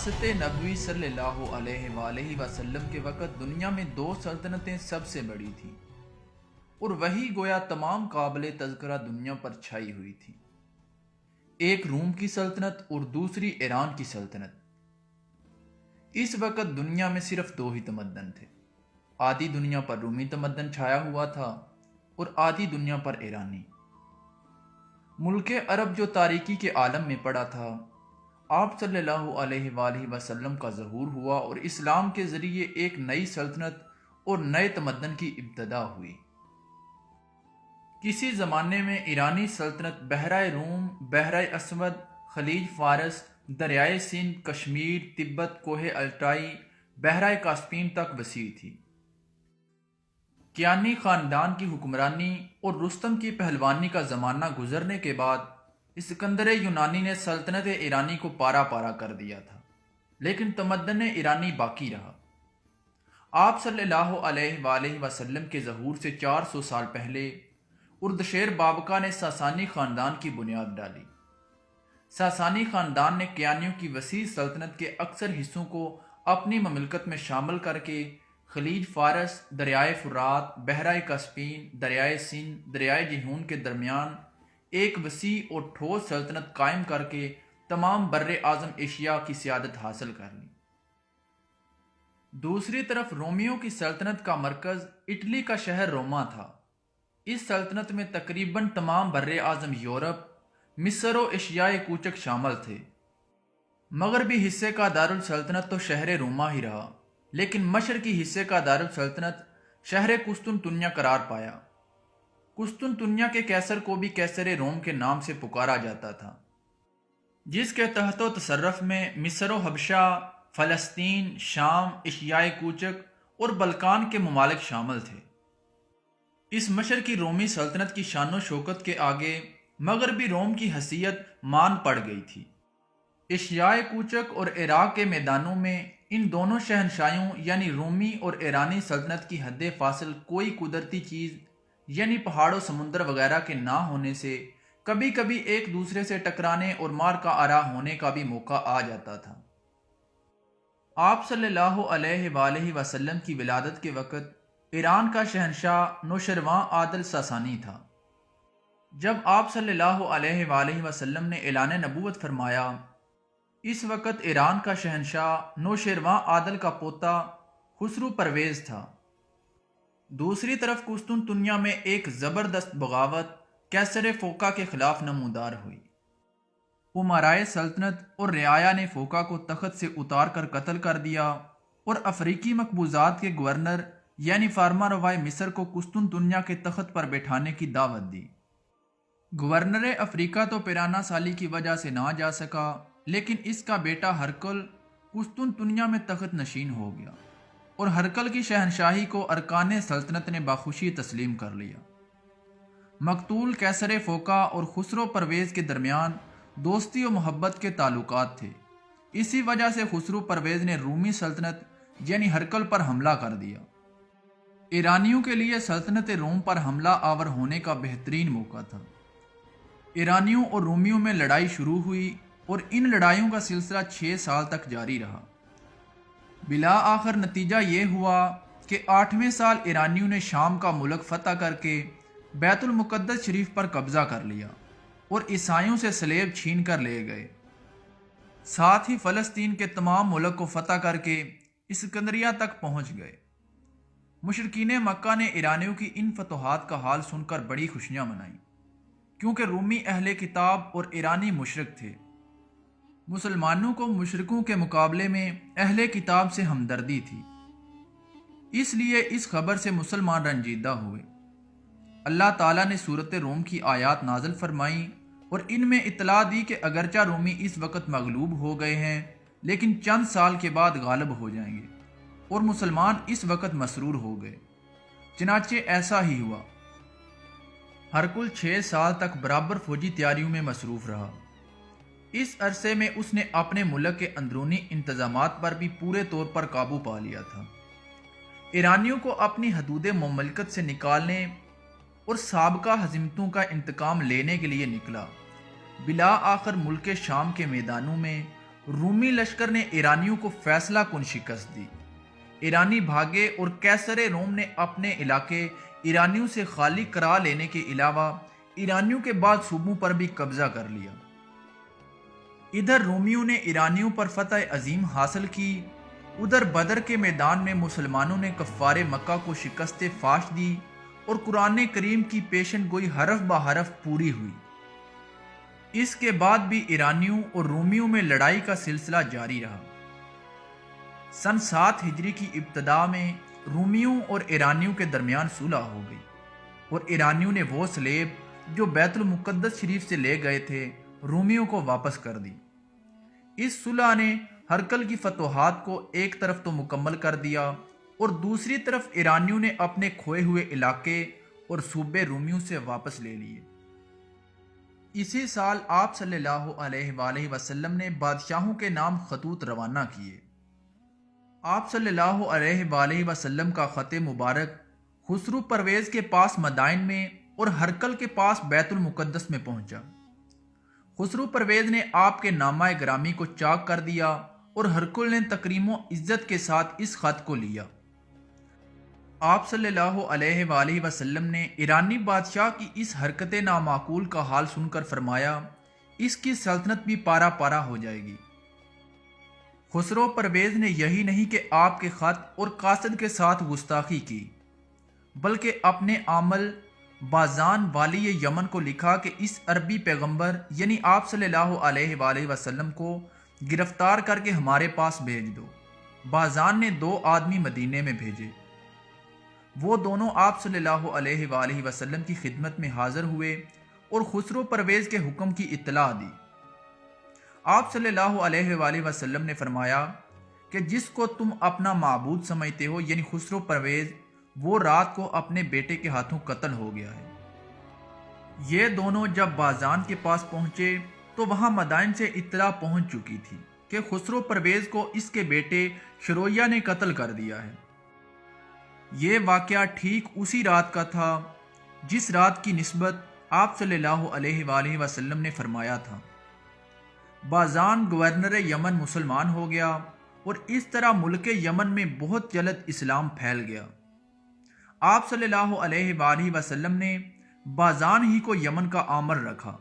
بعثت نبوی صلی اللہ علیہ وآلہ وسلم کے وقت دنیا میں دو سلطنتیں سب سے بڑی تھیں اور وہی گویا تمام قابل تذکرہ دنیا پر چھائی ہوئی تھی۔ ایک روم کی سلطنت اور دوسری ایران کی سلطنت۔ اس وقت دنیا میں صرف دو ہی تمدن تھے، آدھی دنیا پر رومی تمدن چھایا ہوا تھا اور آدھی دنیا پر ایرانی۔ ملک عرب جو تاریکی کے عالم میں پڑا تھا، آپ صلی اللہ علیہ وآلہ وسلم کا ظہور ہوا اور اسلام کے ذریعے ایک نئی سلطنت اور نئے تمدن کی ابتدا ہوئی۔ کسی زمانے میں ایرانی سلطنت بحرۂ روم، بحرۂ اسود، خلیج فارس، دریائے سندھ، کشمیر، تبت، کوہ الٹائی، بحرۂ کاسپین تک وسیع تھی۔ کیانی خاندان کی حکمرانی اور رستم کی پہلوانی کا زمانہ گزرنے کے بعد اسکندر یونانی نے سلطنت ایرانی کو پارا پارا کر دیا تھا، لیکن تمدن ایرانی باقی رہا۔ آپ صلی اللہ علیہ وآلہ وسلم کے ظہور سے 400 سال پہلے اردشیر بابکا نے ساسانی خاندان کی بنیاد ڈالی۔ ساسانی خاندان نے کیانیوں کی وسیع سلطنت کے اکثر حصوں کو اپنی مملکت میں شامل کر کے خلیج فارس، دریائے فرات، بحرۂ کاسپین، دریائے سندھ، دریائے جہون کے درمیان ایک وسیع اور ٹھوس سلطنت قائم کر کے تمام بر اعظم ایشیا کی سیادت حاصل کر لی۔ دوسری طرف رومیوں کی سلطنت کا مرکز اٹلی کا شہر روما تھا۔ اس سلطنت میں تقریباً تمام بر اعظم یورپ، مصر و ایشیائے کوچک شامل تھے۔ مغربی حصے کا دارالسلطنت تو شہر روما ہی رہا، لیکن مشرقی حصے کا دارالسلطنت شہر قسطنطنیہ قرار پایا۔ قسطنطنیہ کے کیسر کو بھی کیسر روم کے نام سے پکارا جاتا تھا، جس کے تحت و تصرف میں مصر و حبشہ، فلسطین، شام، ایشیائے کوچک اور بلکان کے ممالک شامل تھے۔ اس مشرقی رومی سلطنت کی شان و شوکت کے آگے مغربی روم کی حیثیت مان پڑ گئی تھی۔ ایشیائے کوچک اور عراق کے میدانوں میں ان دونوں شہنشاہیوں یعنی رومی اور ایرانی سلطنت کی حد فاصل کوئی قدرتی چیز یعنی پہاڑ و سمندر وغیرہ کے نہ ہونے سے کبھی کبھی ایک دوسرے سے ٹکرانے اور مار کا آرا ہونے کا بھی موقع آ جاتا تھا۔ آپ صلی اللہ علیہ وآلہ وسلم کی ولادت کے وقت ایران کا شہنشاہ نوشرواں عادل ساسانی تھا۔ جب آپ صلی اللہ علیہ وآلہ وسلم نے اعلان نبوت فرمایا، اس وقت ایران کا شہنشاہ نوشرواں عادل کا پوتا خسرو پرویز تھا۔ دوسری طرف قسطنطنیہ میں ایک زبردست بغاوت کیسر فوقا کے خلاف نمودار ہوئی۔ امرائے سلطنت اور رعایا نے فوقا کو تخت سے اتار کر قتل کر دیا اور افریقی مقبوضات کے گورنر یعنی فارما روائے مصر کو قسطنطنیہ کے تخت پر بیٹھانے کی دعوت دی۔ گورنر افریقہ تو پیرانہ سالی کی وجہ سے نہ جا سکا، لیکن اس کا بیٹا ہرکل قسطنطنیہ میں تخت نشین ہو گیا اور ہرکل کی شہنشاہی کو ارکان سلطنت نے بخوشی تسلیم کر لیا۔ مقتول کیسر فوقا اور خسرو پرویز کے درمیان دوستی و محبت کے تعلقات تھے۔ اسی وجہ سے خسرو پرویز نے رومی سلطنت یعنی ہرکل پر حملہ کر دیا۔ ایرانیوں کے لیے سلطنت روم پر حملہ آور ہونے کا بہترین موقع تھا۔ ایرانیوں اور رومیوں میں لڑائی شروع ہوئی اور ان لڑائیوں کا سلسلہ 6 سال تک جاری رہا۔ بالآخر نتیجہ یہ ہوا کہ 8ویں سال ایرانیوں نے شام کا ملک فتح کر کے بیت المقدس شریف پر قبضہ کر لیا اور عیسائیوں سے صلیب چھین کر لے گئے۔ ساتھ ہی فلسطین کے تمام ملک کو فتح کر کے اسکندریہ تک پہنچ گئے۔ مشرکین مکہ نے ایرانیوں کی ان فتوحات کا حال سن کر بڑی خوشیاں منائیں، کیونکہ رومی اہل کتاب اور ایرانی مشرک تھے۔ مسلمانوں کو مشرکوں کے مقابلے میں اہل کتاب سے ہمدردی تھی، اس لیے اس خبر سے مسلمان رنجیدہ ہوئے۔ اللہ تعالیٰ نے سورۃ روم کی آیات نازل فرمائیں اور ان میں اطلاع دی کہ اگرچہ رومی اس وقت مغلوب ہو گئے ہیں، لیکن چند سال کے بعد غالب ہو جائیں گے، اور مسلمان اس وقت مسرور ہو گئے۔ چنانچہ ایسا ہی ہوا۔ ہرکل 6 سال تک برابر فوجی تیاریوں میں مصروف رہا۔ اس عرصے میں اس نے اپنے ملک کے اندرونی انتظامات پر بھی پورے طور پر قابو پا لیا تھا۔ ایرانیوں کو اپنی حدود مملکت سے نکالنے اور سابقہ ہزیمتوں کا انتقام لینے کے لیے نکلا۔ بالآخر ملک شام کے میدانوں میں رومی لشکر نے ایرانیوں کو فیصلہ کن شکست دی۔ ایرانی بھاگے اور کیسر روم نے اپنے علاقے ایرانیوں سے خالی کرا لینے کے علاوہ ایرانیوں کے بعد صوبوں پر بھی قبضہ کر لیا۔ ادھر رومیوں نے ایرانیوں پر فتح عظیم حاصل کی، ادھر بدر کے میدان میں مسلمانوں نے کفار مکہ کو شکست فاش دی اور قرآن کریم کی پیشن گوئی حرف بہ حرف پوری ہوئی۔ اس کے بعد بھی ایرانیوں اور رومیوں میں لڑائی کا سلسلہ جاری رہا۔ سن 7 ہجری کی ابتدا میں رومیوں اور ایرانیوں کے درمیان صلح ہو گئی اور ایرانیوں نے وہ سلیب جو بیت المقدس شریف سے لے گئے تھے رومیوں کو واپس کر دی۔ اس صلح نے ہرقل کی فتوحات کو ایک طرف تو مکمل کر دیا اور دوسری طرف ایرانیوں نے اپنے کھوئے ہوئے علاقے اور صوبے رومیوں سے واپس لے لیے۔ اسی سال آپ صلی اللہ علیہ وآلہ وسلم نے بادشاہوں کے نام خطوط روانہ کیے۔ آپ صلی اللہ علیہ وآلہ وسلم کا خط مبارک خسرو پرویز کے پاس مدائن میں اور ہرقل کے پاس بیت المقدس میں پہنچا۔ خسرو پرویز نے آپ کے نامہ گرامی کو چاک کر دیا اور ہرقل نے تکریم و عزت کے ساتھ اس خط کو لیا۔ آپ صلی اللہ علیہ وآلہ وسلم نے ایرانی بادشاہ کی اس حرکت نامعقول کا حال سن کر فرمایا، اس کی سلطنت بھی پارا پارا ہو جائے گی۔ خسرو پرویز نے یہی نہیں کہ آپ کے خط اور قاصد کے ساتھ گستاخی کی، بلکہ اپنے عامل بازان والی یمن کو لکھا کہ اس عربی پیغمبر یعنی آپ صلی اللہ علیہ وآلہ وسلم کو گرفتار کر کے ہمارے پاس بھیج دو۔ بازان نے 2 آدمی مدینے میں بھیجے، وہ دونوں آپ صلی اللہ علیہ وآلہ وسلم کی خدمت میں حاضر ہوئے اور خسرو پرویز کے حکم کی اطلاع دی۔ آپ صلی اللہ علیہ وآلہ وسلم نے فرمایا کہ جس کو تم اپنا معبود سمجھتے ہو یعنی خسرو پرویز، وہ رات کو اپنے بیٹے کے ہاتھوں قتل ہو گیا ہے۔ یہ دونوں جب بازان کے پاس پہنچے تو وہاں مدائن سے اطلاع پہنچ چکی تھی کہ خسرو پرویز کو اس کے بیٹے شرویہ نے قتل کر دیا ہے۔ یہ واقعہ ٹھیک اسی رات کا تھا جس رات کی نسبت آپ صلی اللہ علیہ وآلہ وسلم نے فرمایا تھا۔ بازان گورنر یمن مسلمان ہو گیا اور اس طرح ملک یمن میں بہت جلد اسلام پھیل گیا۔ آپ صلی اللہ علیہ وآلہ وسلم نے بازان ہی کو یمن کا آمر رکھا۔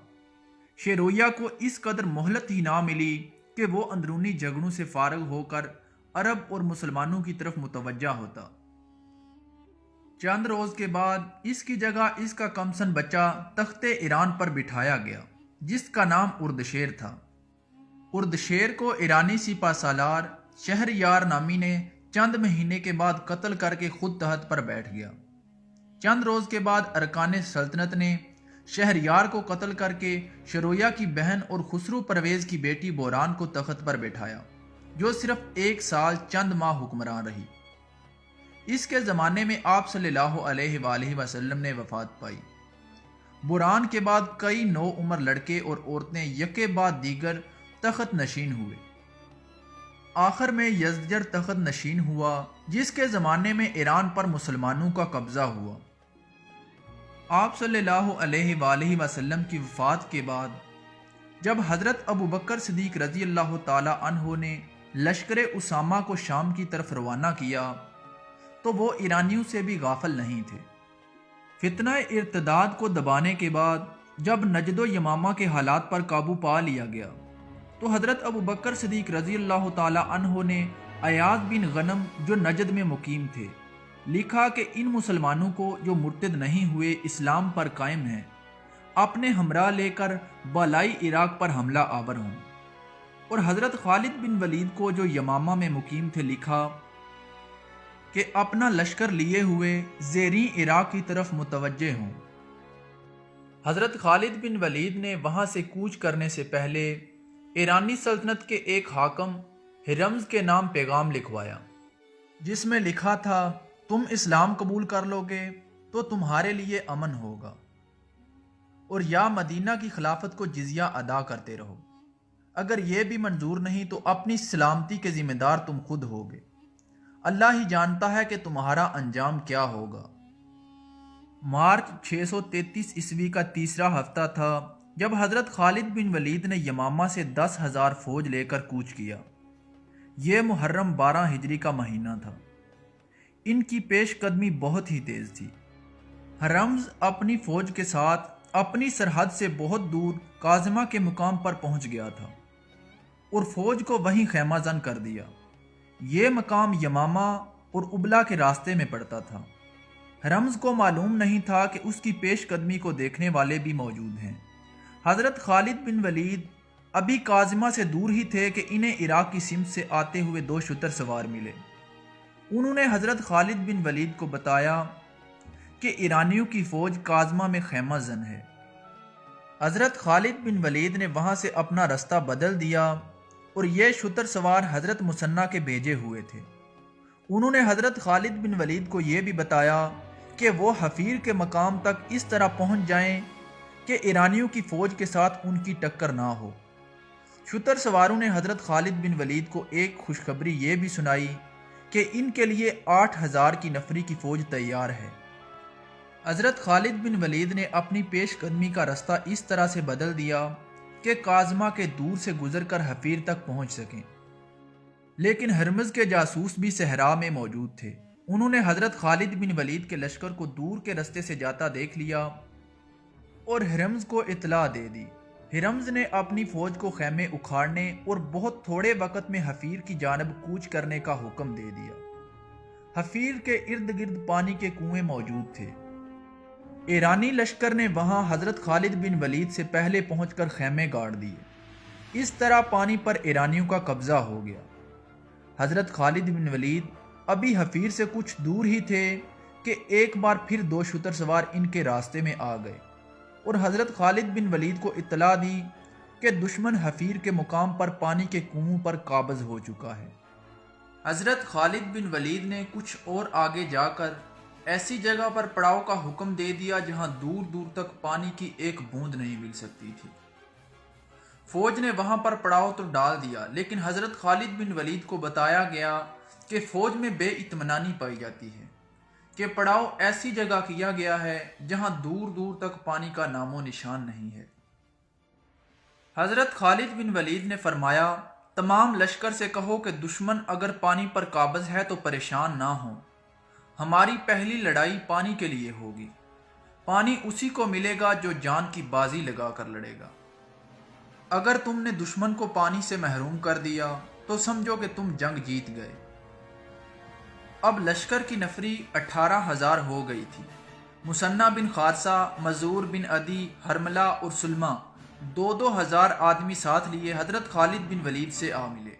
شرویہ کو اس قدر مہلت ہی نہ ملی کہ وہ اندرونی جھگڑوں سے فارغ ہو کر عرب اور مسلمانوں کی طرف متوجہ ہوتا۔ چند روز کے بعد اس کی جگہ اس کا کمسن بچہ تخت ایران پر بٹھایا گیا جس کا نام اردشیر تھا۔ اردشیر کو ایرانی سپہ سالار شہریار نامی نے چند مہینے کے بعد قتل کر کے خود تحت پر بیٹھ گیا۔ چند روز کے بعد ارکان سلطنت نے شہریار کو قتل کر کے شرویہ کی بہن اور خسرو پرویز کی بیٹی بوران کو تخت پر بٹھایا، جو صرف 1 سال چند ماہ حکمران رہی۔ اس کے زمانے میں آپ صلی اللہ علیہ وآلہ وسلم نے وفات پائی۔ بوران کے بعد کئی نو عمر لڑکے اور عورتیں یکے بعد دیگر تخت نشین ہوئے۔ آخر میں یزدجر تخت نشین ہوا جس کے زمانے میں ایران پر مسلمانوں کا قبضہ ہوا۔ آپ صلی اللہ علیہ وآلہ وسلم کی وفات کے بعد جب حضرت ابوبکر صدیق رضی اللہ تعالی عنہ نے لشکر اسامہ کو شام کی طرف روانہ کیا تو وہ ایرانیوں سے بھی غافل نہیں تھے۔ فتنہ ارتداد کو دبانے کے بعد جب نجد و یمامہ کے حالات پر قابو پا لیا گیا تو حضرت ابوبکر صدیق رضی اللہ تعالی عنہ نے ایاز بن غنم جو نجد میں مقیم تھے لکھا کہ ان مسلمانوں کو جو مرتد نہیں ہوئے اسلام پر قائم ہیں اپنے ہمراہ لے کر بالائی عراق پر حملہ آور ہوں، اور حضرت خالد بن ولید کو جو یمامہ میں مقیم تھے لکھا کہ اپنا لشکر لیے ہوئے زیریں عراق کی طرف متوجہ ہوں۔ حضرت خالد بن ولید نے وہاں سے کوچ کرنے سے پہلے ایرانی سلطنت کے ایک حاکم ہرمز کے نام پیغام لکھوایا جس میں لکھا تھا، تم اسلام قبول کر لو گے تو تمہارے لیے امن ہوگا، اور یا مدینہ کی خلافت کو جزیہ ادا کرتے رہو، اگر یہ بھی منظور نہیں تو اپنی سلامتی کے ذمہ دار تم خود ہوگے، اللہ ہی جانتا ہے کہ تمہارا انجام کیا ہوگا۔ مارچ 633 عیسوی کا تیسرا ہفتہ تھا جب حضرت خالد بن ولید نے یمامہ سے 10,000 فوج لے کر کوچ کیا۔ یہ محرم 12 ہجری کا مہینہ تھا۔ ان کی پیش قدمی بہت ہی تیز تھی۔ رمز اپنی فوج کے ساتھ اپنی سرحد سے بہت دور کاظمہ کے مقام پر پہنچ گیا تھا اور فوج کو وہیں خیمہ زن کر دیا۔ یہ مقام یمامہ اور ابلا کے راستے میں پڑتا تھا۔ رمز کو معلوم نہیں تھا کہ اس کی پیش قدمی کو دیکھنے والے بھی موجود ہیں۔ حضرت خالد بن ولید ابھی کاظمہ سے دور ہی تھے کہ انہیں عراق کی سمت سے آتے ہوئے 2 شتر سوار ملے۔ انہوں نے حضرت خالد بن ولید کو بتایا کہ ایرانیوں کی فوج کاظمہ میں خیمہ زن ہے۔ حضرت خالد بن ولید نے وہاں سے اپنا رستہ بدل دیا اور یہ شتر سوار حضرت مثنیٰ کے بھیجے ہوئے تھے۔ انہوں نے حضرت خالد بن ولید کو یہ بھی بتایا کہ وہ حفیر کے مقام تک اس طرح پہنچ جائیں کہ ایرانیوں کی فوج کے ساتھ ان کی ٹکر نہ ہو۔ شتر سواروں نے حضرت خالد بن ولید کو ایک خوشخبری یہ بھی سنائی کہ ان کے لیے 8,000 کی نفری کی فوج تیار ہے۔ حضرت خالد بن ولید نے اپنی پیش قدمی کا رستہ اس طرح سے بدل دیا کہ کاظمہ کے دور سے گزر کر حفیر تک پہنچ سکیں، لیکن ہرمز کے جاسوس بھی صحرا میں موجود تھے۔ انہوں نے حضرت خالد بن ولید کے لشکر کو دور کے رستے سے جاتا دیکھ لیا اور ہرمز کو اطلاع دے دی۔ ہرمز نے اپنی فوج کو خیمے اکھاڑنے اور بہت تھوڑے وقت میں حفیر کی جانب کوچ کرنے کا حکم دے دیا۔ حفیر کے ارد گرد پانی کے کنویں موجود تھے۔ ایرانی لشکر نے وہاں حضرت خالد بن ولید سے پہلے پہنچ کر خیمے گاڑ دیے۔ اس طرح پانی پر ایرانیوں کا قبضہ ہو گیا۔ حضرت خالد بن ولید ابھی حفیر سے کچھ دور ہی تھے کہ ایک بار پھر 2 شتر سوار ان کے راستے میں آ گئے اور حضرت خالد بن ولید کو اطلاع دی کہ دشمن حفیر کے مقام پر پانی کے کنووں پر قابض ہو چکا ہے۔ حضرت خالد بن ولید نے کچھ اور آگے جا کر ایسی جگہ پر پڑاؤ کا حکم دے دیا جہاں دور دور تک پانی کی ایک بوند نہیں مل سکتی تھی۔ فوج نے وہاں پر پڑاؤ تو ڈال دیا، لیکن حضرت خالد بن ولید کو بتایا گیا کہ فوج میں بے اطمینانی پائی جاتی ہے کہ پڑاؤ ایسی جگہ کیا گیا ہے جہاں دور دور تک پانی کا نام و نشان نہیں ہے۔ حضرت خالد بن ولید نے فرمایا، تمام لشکر سے کہو کہ دشمن اگر پانی پر قابض ہے تو پریشان نہ ہوں۔ ہماری پہلی لڑائی پانی کے لیے ہوگی۔ پانی اسی کو ملے گا جو جان کی بازی لگا کر لڑے گا۔ اگر تم نے دشمن کو پانی سے محروم کر دیا تو سمجھو کہ تم جنگ جیت گئے۔ اب لشکر کی نفری 18,000 ہو گئی تھی۔ مثنیٰ بن خارثہ، مزور بن عدی، حرملہ اور سلمہ 2,000 آدمی ساتھ لیے حضرت خالد بن ولید سے آ ملے۔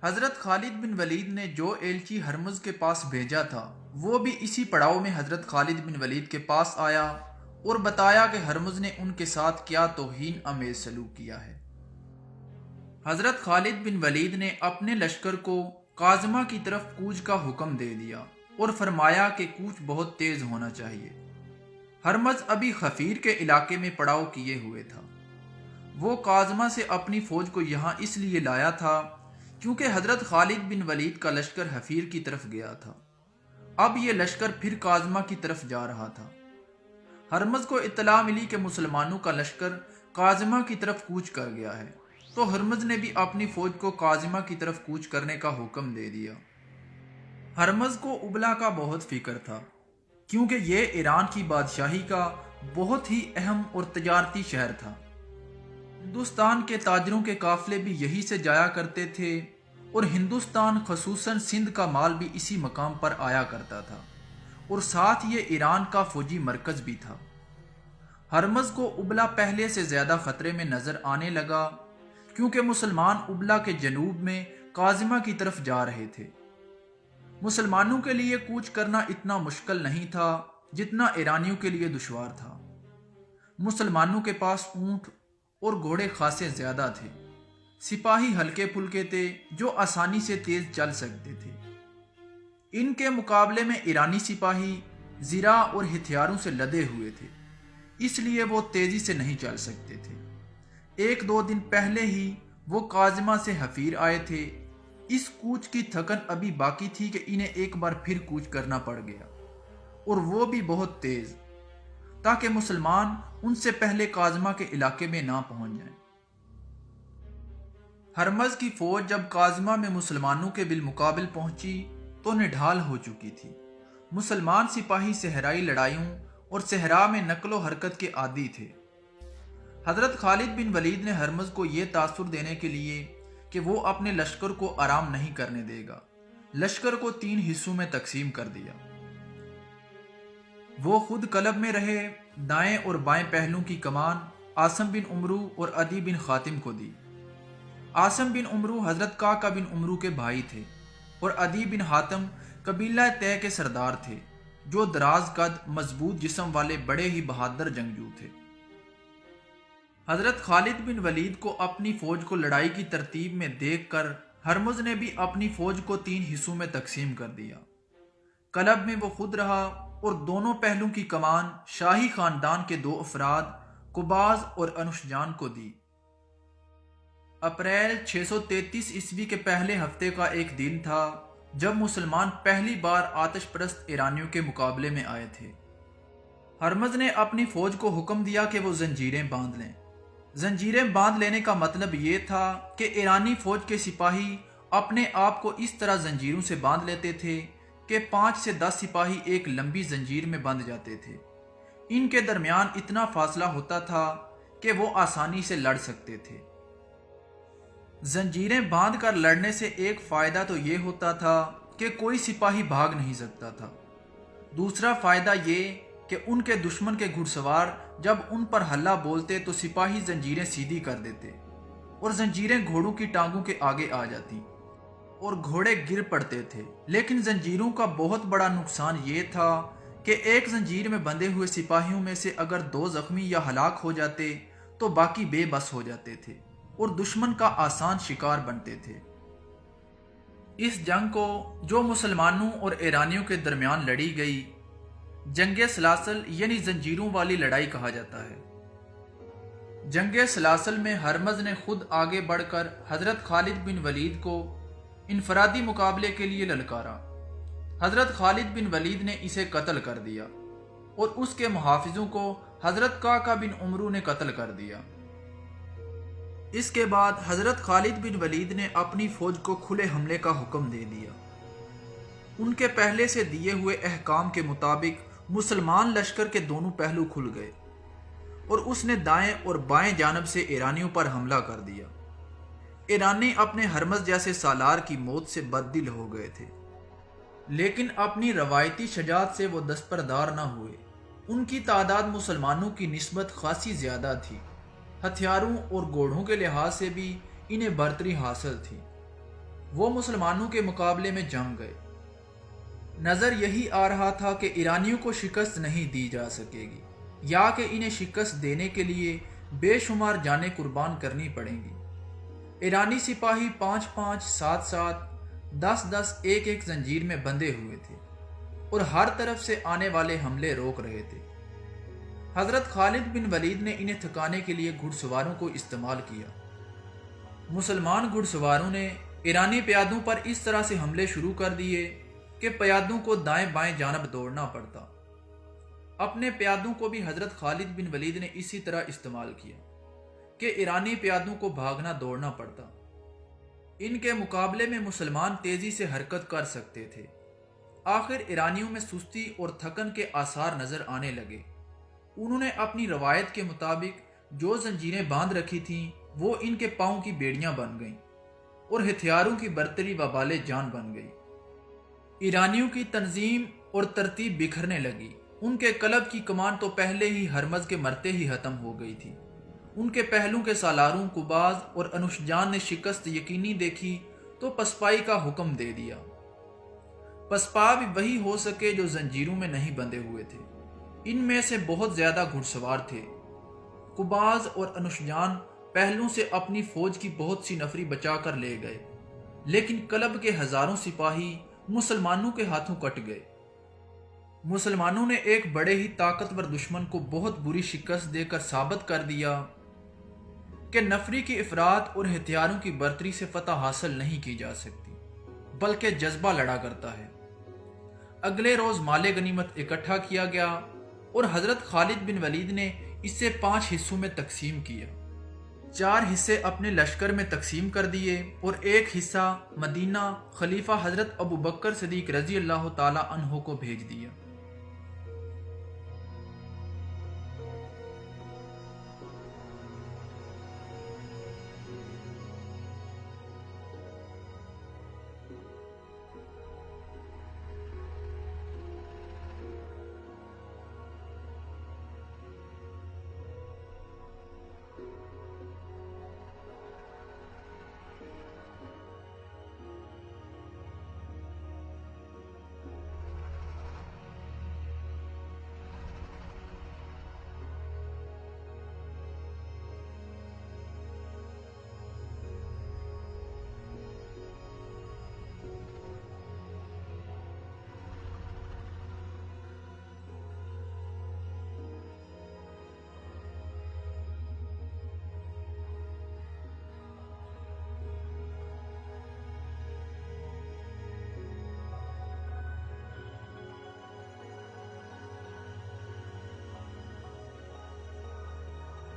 حضرت خالد بن ولید نے جو ایلچی ہرمز کے پاس بھیجا تھا وہ بھی اسی پڑاؤ میں حضرت خالد بن ولید کے پاس آیا اور بتایا کہ ہرمز نے ان کے ساتھ کیا توہین آمیز سلوک کیا ہے۔ حضرت خالد بن ولید نے اپنے لشکر کو کاظمہ کی طرف کوچ کا حکم دے دیا اور فرمایا کہ کوچ بہت تیز ہونا چاہیے۔ ہرمز ابھی خفیر کے علاقے میں پڑاؤ کیے ہوئے تھا۔ وہ کاظمہ سے اپنی فوج کو یہاں اس لیے لایا تھا کیونکہ حضرت خالد بن ولید کا لشکر حفیر کی طرف گیا تھا۔ اب یہ لشکر پھر کاظمہ کی طرف جا رہا تھا۔ ہرمز کو اطلاع ملی کہ مسلمانوں کا لشکر کاظمہ کی طرف کوچ کر گیا ہے، تو ہرمز نے بھی اپنی فوج کو کاظمہ کی طرف کوچ کرنے کا حکم دے دیا۔ ہرمز کو ابلا کا بہت فکر تھا کیونکہ یہ ایران کی بادشاہی کا بہت ہی اہم اور تجارتی شہر تھا۔ ہندوستان کے تاجروں کے قافلے بھی یہی سے جایا کرتے تھے اور ہندوستان خصوصاً سندھ کا مال بھی اسی مقام پر آیا کرتا تھا، اور ساتھ یہ ایران کا فوجی مرکز بھی تھا۔ ہرمز کو ابلا پہلے سے زیادہ خطرے میں نظر آنے لگا کیونکہ مسلمان ابلا کے جنوب میں کاظمہ کی طرف جا رہے تھے۔ مسلمانوں کے لیے کوچ کرنا اتنا مشکل نہیں تھا جتنا ایرانیوں کے لیے دشوار تھا۔ مسلمانوں کے پاس اونٹ اور گھوڑے خاصے زیادہ تھے، سپاہی ہلکے پھلکے تھے جو آسانی سے تیز چل سکتے تھے۔ ان کے مقابلے میں ایرانی سپاہی زرہ اور ہتھیاروں سے لدے ہوئے تھے، اس لیے وہ تیزی سے نہیں چل سکتے تھے۔ 1-2 دن پہلے ہی وہ کاظمہ سے حفیر آئے تھے۔ اس کوچ کی تھکن ابھی باقی تھی کہ انہیں ایک بار پھر کوچ کرنا پڑ گیا، اور وہ بھی بہت تیز۔ تاکہ مسلمان ان سے پہلے کاظمہ کے علاقے میں نہ پہنچ جائیں۔ ہرمز کی فوج جب کاظمہ میں مسلمانوں کے بالمقابل پہنچی تو نڈھال ہو چکی تھی۔ مسلمان سپاہی صحرائی لڑائیوں اور صحرا میں نقل و حرکت کے عادی تھے۔ حضرت خالد بن ولید نے ہرمز کو یہ تاثر دینے کے لیے کہ وہ اپنے لشکر کو آرام نہیں کرنے دے گا، لشکر کو 3 حصوں میں تقسیم کر دیا۔ وہ خود کلب میں رہے، دائیں اور بائیں پہلوں کی کمان عاصم بن عمرو اور عدی بن خاتم کو دی۔ عاصم بن عمرو حضرت کعکہ بن عمرو کے بھائی تھے اور عدی بن حاتم قبیلہ طے کے سردار تھے، جو دراز قد، مضبوط جسم والے بڑے ہی بہادر جنگجو تھے۔ حضرت خالد بن ولید کو اپنی فوج کو لڑائی کی ترتیب میں دیکھ کر ہرمز نے بھی اپنی فوج کو 3 حصوں میں تقسیم کر دیا۔ کلب میں وہ خود رہا اور دونوں پہلوں کی کمان شاہی خاندان کے 2 افراد قباز اور انوشجان کو دی۔ اپریل 633 عیسوی کے پہلے ہفتے کا ایک دن تھا جب مسلمان پہلی بار آتش پرست ایرانیوں کے مقابلے میں آئے تھے۔ ہرمز نے اپنی فوج کو حکم دیا کہ وہ زنجیریں باندھ لیں۔ زنجیریں باندھ لینے کا مطلب یہ تھا کہ ایرانی فوج کے سپاہی اپنے آپ کو اس طرح زنجیروں سے باندھ لیتے تھے کہ 5 سے 10 سپاہی ایک لمبی زنجیر میں بندھ جاتے تھے۔ ان کے درمیان اتنا فاصلہ ہوتا تھا کہ وہ آسانی سے لڑ سکتے تھے۔ زنجیریں باندھ کر لڑنے سے ایک فائدہ تو یہ ہوتا تھا کہ کوئی سپاہی بھاگ نہیں سکتا تھا۔ دوسرا فائدہ یہ کہ ان کے دشمن کے گھڑ سوار جب ان پر حلہ بولتے تو سپاہی زنجیریں سیدھی کر دیتے اور زنجیریں گھوڑوں کی ٹانگوں کے آگے آ جاتی اور گھوڑے گر پڑتے تھے۔ لیکن زنجیروں کا بہت بڑا نقصان یہ تھا کہ ایک زنجیر میں بندھے ہوئے سپاہیوں میں سے اگر 2 زخمی یا ہلاک ہو جاتے تو باقی بے بس ہو جاتے تھے اور دشمن کا آسان شکار بنتے تھے۔ اس جنگ کو جو مسلمانوں اور ایرانیوں کے درمیان لڑی گئی، جنگ سلاسل یعنی زنجیروں والی لڑائی کہا جاتا ہے۔ جنگ سلاسل میں ہرمز نے خود آگے بڑھ کر حضرت خالد بن ولید کو انفرادی مقابلے کے لیے للکارا۔ حضرت خالد بن ولید نے اسے قتل کر دیا اور اس کے محافظوں کو حضرت کعکہ بن عمرو نے قتل کر دیا۔ اس کے بعد حضرت خالد بن ولید نے اپنی فوج کو کھلے حملے کا حکم دے دیا۔ ان کے پہلے سے دیے ہوئے احکام کے مطابق مسلمان لشکر کے دونوں پہلو کھل گئے اور اس نے دائیں اور بائیں جانب سے ایرانیوں پر حملہ کر دیا۔ ایرانی اپنے ہرمز جیسے سالار کی موت سے بددل ہو گئے تھے، لیکن اپنی روایتی شجاعت سے وہ دستبردار نہ ہوئے۔ ان کی تعداد مسلمانوں کی نسبت خاصی زیادہ تھی، ہتھیاروں اور گھوڑوں کے لحاظ سے بھی انہیں برتری حاصل تھی۔ وہ مسلمانوں کے مقابلے میں جم گئے۔ نظر یہی آ رہا تھا کہ ایرانیوں کو شکست نہیں دی جا سکے گی یا کہ انہیں شکست دینے کے لیے بے شمار جانیں قربان کرنی پڑیں گی۔ ایرانی سپاہی 5-5، 7-7، 10-10 ایک زنجیر میں بندھے ہوئے تھے اور ہر طرف سے آنے والے حملے روک رہے تھے۔ حضرت خالد بن ولید نے انہیں تھکانے کے لیے گھڑ سواروں کو استعمال کیا۔ مسلمان گھڑ سواروں نے ایرانی پیادوں پر اس طرح سے حملے شروع کر دیے کہ پیادوں کو دائیں بائیں جانب دوڑنا پڑتا۔ اپنے پیادوں کو بھی حضرت خالد بن ولید نے اسی طرح استعمال کیا کہ ایرانی پیادوں کو بھاگنا دوڑنا پڑتا۔ ان کے مقابلے میں مسلمان تیزی سے حرکت کر سکتے تھے۔ آخر ایرانیوں میں سستی اور تھکن کے آثار نظر آنے لگے۔ انہوں نے اپنی روایت کے مطابق جو زنجیریں باندھ رکھی تھیں وہ ان کے پاؤں کی بیڑیاں بن گئیں اور ہتھیاروں کی برتری وبال جان بن گئی۔ ایرانیوں کی تنظیم اور ترتیب بکھرنے لگی۔ ان کے قلب کی کمان تو پہلے ہی ہرمز کے مرتے ہی ختم ہو گئی تھی۔ ان کے پہلوں کے سالاروں قباز اور انوشجان نے شکست یقینی دیکھی تو پسپائی کا حکم دے دیا۔ پسپا بھی وہی ہو سکے جو زنجیروں میں نہیں بندھے ہوئے تھے۔ ان میں سے بہت زیادہ گھڑ سوار تھے۔ قباز اور انوشجان پہلوں سے اپنی فوج کی بہت سی نفری بچا کر لے گئے، لیکن قلب کے ہزاروں سپاہی مسلمانوں کے ہاتھوں کٹ گئے۔ مسلمانوں نے ایک بڑے ہی طاقتور دشمن کو بہت بری شکست دے کر ثابت کر دیا کہ نفری کی افراط اور ہتھیاروں کی برتری سے فتح حاصل نہیں کی جا سکتی، بلکہ جذبہ لڑا کرتا ہے۔ اگلے روز مال غنیمت اکٹھا کیا گیا اور حضرت خالد بن ولید نے اسے 5 حصوں میں تقسیم کیا۔ 4 حصے اپنے لشکر میں تقسیم کر دیے اور ایک حصہ مدینہ خلیفہ حضرت ابو بکر صدیق رضی اللہ تعالی عنہ کو بھیج دیا۔